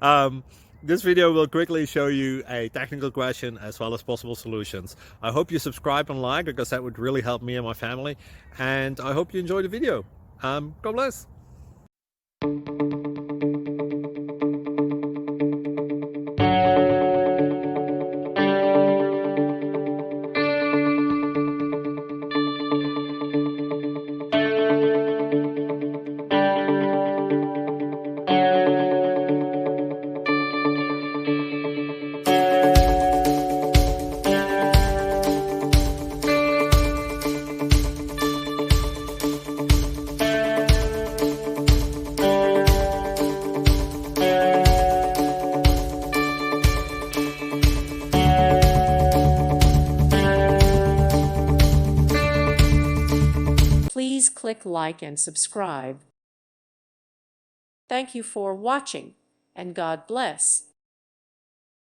um, this video will quickly show you a technical question as well as possible solutions. I hope you subscribe and like because that would really help me and my family. And I hope you enjoy the video. God bless. Please click like and subscribe. Thank you for watching, and God bless.